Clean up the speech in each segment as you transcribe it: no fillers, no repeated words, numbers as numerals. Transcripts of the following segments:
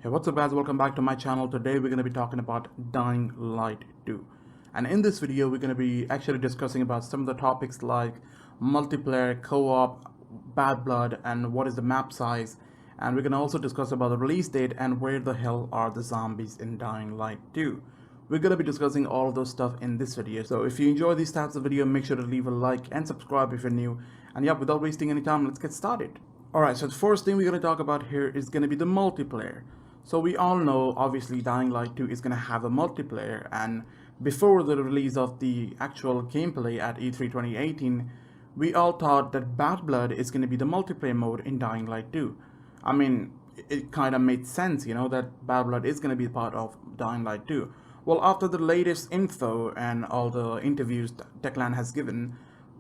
Hey, what's up guys, welcome back to my channel. Today we're going to be talking about Dying Light 2. And in this video we're going to be actually discussing about some of the topics like multiplayer, co-op, bad blood, and what is the map size. And we're going to also discuss about the release date and where the hell are the zombies in Dying Light 2. We're going to be discussing all of those stuff in this video. So if you enjoy these types of video, make sure to leave a like and subscribe if you're new. And yeah, without wasting any time, let's get started. Alright, so the first thing we're going to talk about here is going to be the multiplayer. So we all know, obviously, Dying Light 2 is going to have a multiplayer, and before the release of the actual gameplay at E3 2018, we all thought that Bad Blood is going to be the multiplayer mode in Dying Light 2. I mean, it kind of made sense, you know, that Bad Blood is going to be part of Dying Light 2. Well, after the latest info and all the interviews Techland has given,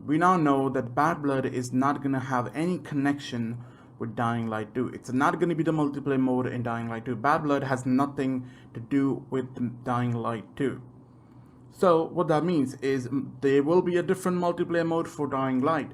we now know that Bad Blood is not going to have any connection with Dying Light 2. It's not going to be the multiplayer mode in Dying Light 2. Bad Blood has nothing to do with Dying Light 2. So what that means is there will be a different multiplayer mode for Dying Light.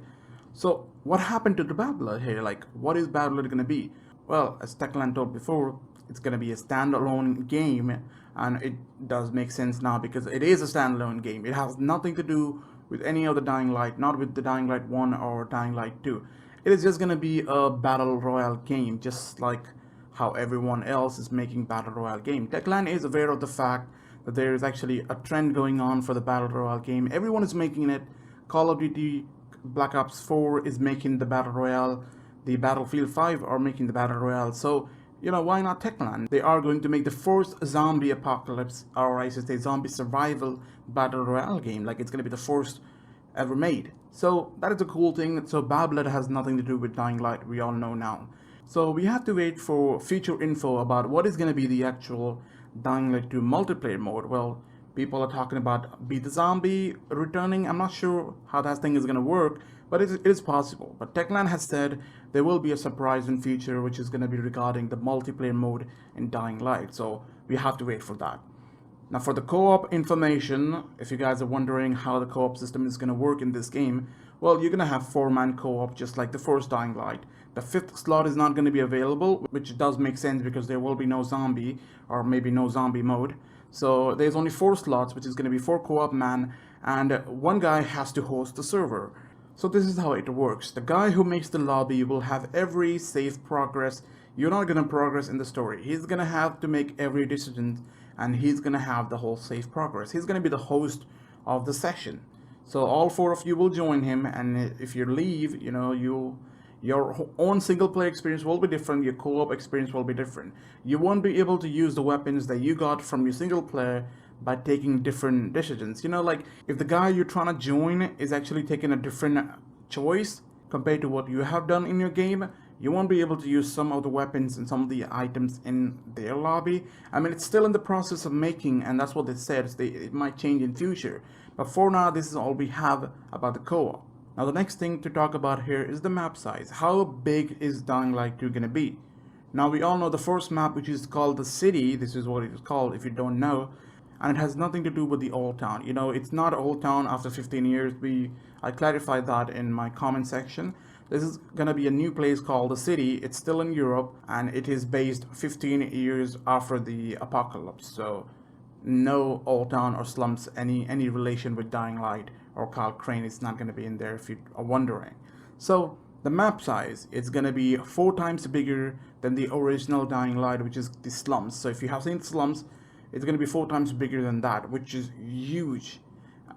So what happened to the Bad Blood here? Like, what is Bad Blood going to be? Well, as Techland told before, it's going to be a standalone game, and it does make sense now because it is a standalone game. It has nothing to do with any other Dying Light, not with the Dying Light 1 or Dying Light 2. It is just going to be a battle royale game, just like how everyone else is making battle royale game. Techland is aware of the fact that there is actually a trend going on for the battle royale game. Everyone is making it. Call of Duty Black Ops 4 is making the battle royale. The Battlefield 5 are making the battle royale. So, you know, why not Techland? They are going to make the first zombie apocalypse, or I should say zombie survival battle royale game. Like, it's going to be the first ever made. So that is a cool thing. So Bad Blood has nothing to do with Dying Light, we all know now. So we have to wait for future info about what is going to be the actual Dying Light 2 multiplayer mode. Well, people are talking about Be the Zombie returning. I'm not sure how that thing is going to work, but it is possible. But Techland has said there will be a surprise in future which is going to be regarding the multiplayer mode in Dying Light. So we have to wait for that. Now for the co-op information, if you guys are wondering how the co-op system is going to work in this game, well, you're going to have 4-man co-op just like the first Dying Light. The 5th slot is not going to be available, which does make sense because there will be no zombie, or maybe no zombie mode. So there's only 4 slots, which is going to be 4 co-op man, and one guy has to host the server. So this is how it works. The guy who makes the lobby will have every safe progress. You're not going to progress in the story. He's going to have to make every decision, and he's going to have the whole safe progress. He's going to be the host of the session. So all 4 of you will join him, and if you leave, you know, your own single player experience will be different, your co-op experience will be different. You won't be able to use the weapons that you got from your single player by taking different decisions. You know, like if the guy you're trying to join is actually taking a different choice compared to what you have done in your game, you won't be able to use some of the weapons and some of the items in their lobby. I mean, it's still in the process of making, and that's what they said. It might change in future. But for now, this is all we have about the co-op. Now, the next thing to talk about here is the map size. How big is Dying Light 2 going to be? Now, we all know the first map, which is called the City. This is what it is called, if you don't know. And it has nothing to do with the Old Town. You know, it's not Old Town after 15 years. I clarified that in my comment section. This is going to be a new place called the City. It's still in Europe, and it is based 15 years after the apocalypse. So no Old Town or slums, any relation with Dying Light or Carl Crane is not going to be in there if you are wondering. So the map size is going to be 4 times bigger than the original Dying Light, which is the slums. So if you have seen slums, it's going to be 4 times bigger than that, which is huge.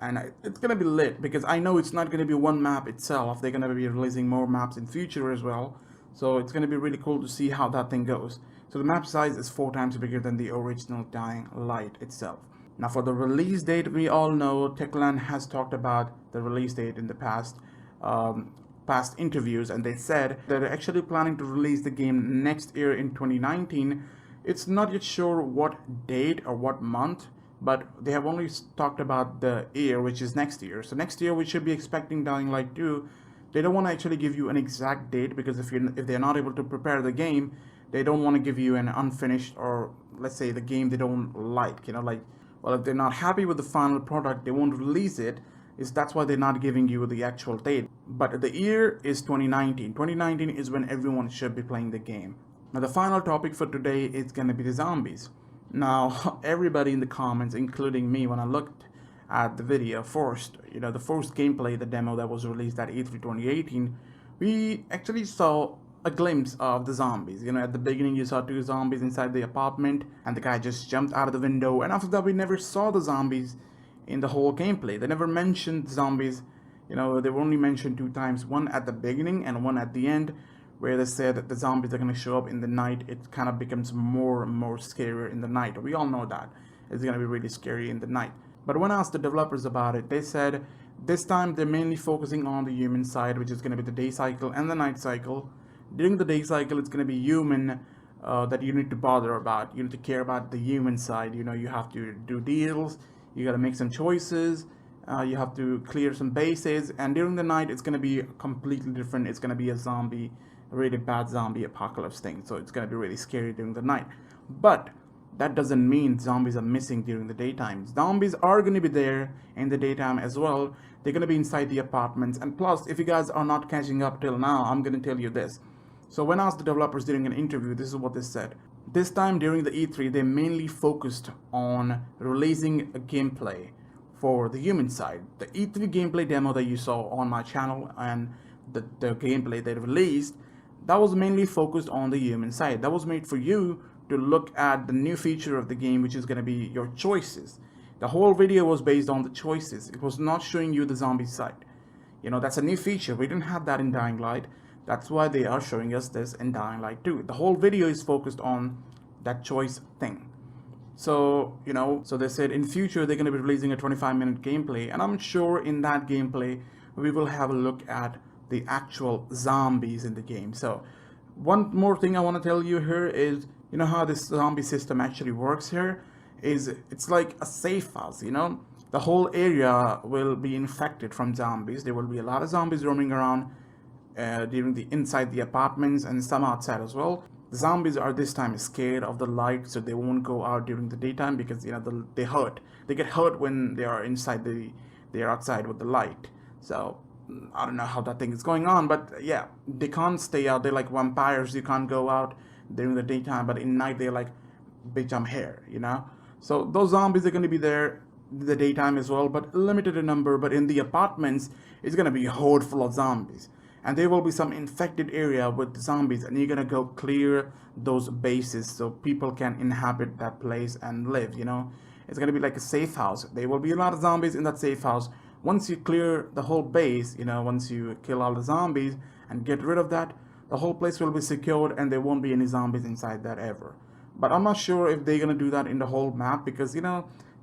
And it's going to be lit because I know it's not going to be one map itself. They're going to be releasing more maps in future as well. So it's going to be really cool to see how that thing goes. So the map size is 4 times bigger than the original Dying Light itself. Now for the release date, we all know Techland has talked about the release date in the past interviews, and they said they're actually planning to release the game next year in 2019. It's not yet sure what date or what month, but they have only talked about the year, which is next year. So next year we should be expecting Dying Light 2. They don't want to actually give you an exact date because if they're not able to prepare the game, they don't want to give you an unfinished, or let's say the game they don't like, you know, like, well, if they're not happy with the final product, they won't release it. That's why they're not giving you the actual date. But the year is 2019. 2019 is when everyone should be playing the game. Now the final topic for today is going to be the zombies. Now everybody in the comments, including me, when I looked at the video first, the first gameplay, the demo that was released at E3 2018, we actually saw a glimpse of the zombies. At the beginning you saw two zombies inside the apartment and the guy just jumped out of the window, and after that we never saw the zombies in the whole gameplay. They never mentioned zombies. They were only mentioned two times, one at the beginning and one at the end, where they said that the zombies are going to show up in the night. It kind of becomes more and more scarier in the night. We all know that it's going to be really scary in the night. But when I asked the developers about it, they said this time they're mainly focusing on the human side, which is going to be the day cycle and the night cycle. During the day cycle, it's going to be human that you need to bother about. You need to care about the human side. You have to do deals. You got to make some choices. You have to clear some bases. And during the night, it's going to be completely different. It's going to be a zombie, a really bad zombie apocalypse thing. So it's going to be really scary during the night. But that doesn't mean zombies are missing during the daytime. Zombies are going to be there in the daytime as well. They're going to be inside the apartments. And plus, if you guys are not catching up till now, I'm going to tell you this. So when I asked the developers during an interview, this is what they said. This time during the E3, they mainly focused on releasing a gameplay for the human side. The E3 gameplay demo that you saw on my channel and the gameplay they released, that was mainly focused on the human side. That was made for you to look at the new feature of the game, which is going to be your choices. The whole video was based on the choices. It was not showing you the zombie side. That's a new feature. We didn't have that in Dying Light. That's why they are showing us this in Dying Light 2. The whole video is focused on that choice thing. So, so they said in future they're going to be releasing a 25-minute gameplay, and I'm sure in that gameplay we will have a look at the actual zombies in the game. So one more thing I want to tell you here is, how this zombie system actually works here is it's like a safe house. The whole area will be infected from zombies. There will be a lot of zombies roaming around inside the apartments and some outside as well. The zombies are this time scared of the light, so they won't go out during the daytime because they hurt. They get hurt when they are inside they are outside with the light. So I don't know how that thing is going on, but yeah, they can't stay out. They're like vampires. You can't go out during the daytime, but in night they're like, bitch, I'm here. So those zombies are going to be there the daytime as well, but limited in number. But in the apartments, it's going to be a horde full of zombies. And there will be some infected area with zombies, and you're gonna go clear those bases so people can inhabit that place and live. It's gonna be like a safe house. There will be a lot of zombies in that safe house. Once you clear the whole base, once you kill all the zombies and get rid of that, the whole place will be secured and there won't be any zombies inside that ever. But I'm not sure if they're gonna do that in the whole map, because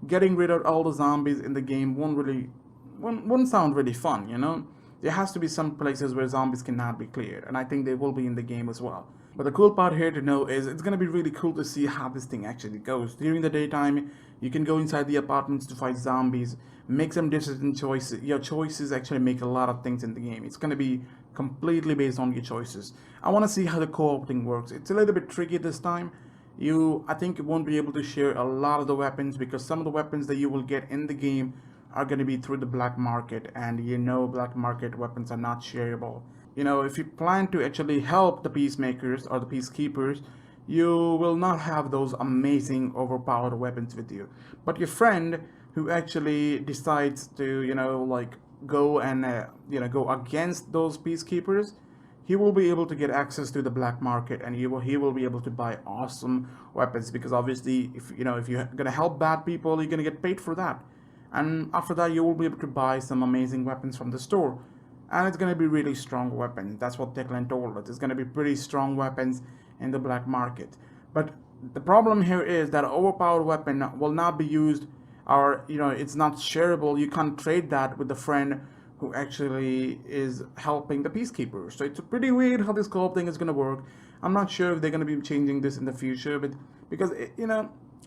getting rid of all the zombies in the game won't sound really fun. There has to be some places where zombies cannot be cleared, and I think they will be in the game as well. But the cool part here to know is it's going to be really cool to see how this thing actually goes. During the daytime, you can go inside the apartments to fight zombies, make some decision choices. Your choices actually make a lot of things in the game. It's going to be completely based on your choices. I want to see how the co-op thing works. It's a little bit tricky this time. I think you won't be able to share a lot of the weapons, because some of the weapons that you will get in the game are going to be through the black market, and black market weapons are not shareable. If you plan to actually help the peacemakers or the peacekeepers, you will not have those amazing overpowered weapons with you. But your friend who actually decides to go and go against those peacekeepers, he will be able to get access to the black market, and he will be able to buy awesome weapons, because obviously if you're going to help bad people, you're going to get paid for that. And after that, you will be able to buy some amazing weapons from the store. And it's going to be really strong weapons. That's what Techland told us. It's going to be pretty strong weapons in the black market. But the problem here is that an overpowered weapon will not be used, or it's not shareable. You can't trade that with the friend who actually is helping the peacekeepers. So it's pretty weird how this co-op thing is going to work. I'm not sure if they're going to be changing this in the future, but because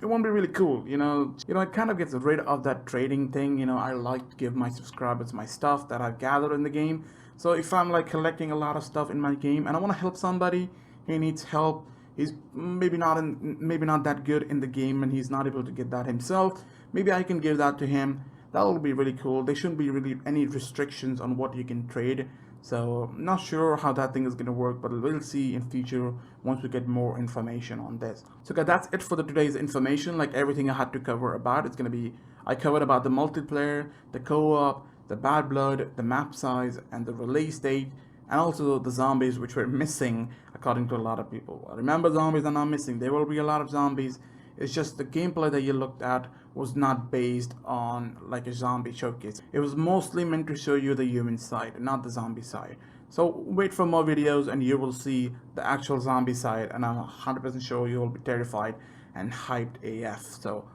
it won't be really cool. It kind of gets rid of that trading thing. I like to give my subscribers my stuff that I've gathered in the game. So if I'm collecting a lot of stuff in my game and I want to help somebody, he needs help, he's maybe not that good in the game and he's not able to get that himself, maybe I can give that to him. That will be really cool. There shouldn't be really any restrictions on what you can trade. So not sure how that thing is going to work, but we'll see in future once we get more information on this. So guys, that's it for the today's information. Like everything I had to cover about, it's going to be, I covered about the multiplayer, the co-op, the bad blood, the map size, and the release date, and also the zombies, which were missing according to a lot of people. Remember, zombies are not missing. There will be a lot of zombies. It's just the gameplay that you looked at was not based on like a zombie showcase. It was mostly meant to show you the human side, not the zombie side. So wait for more videos and you will see the actual zombie side, and I'm 100% sure you will be terrified and hyped AF. So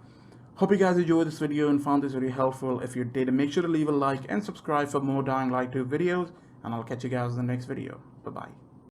hope you guys enjoyed this video and found this very helpful. If you did, make sure to leave a like and subscribe for more Dying Light 2 videos, and I'll catch you guys in the next video. Bye bye.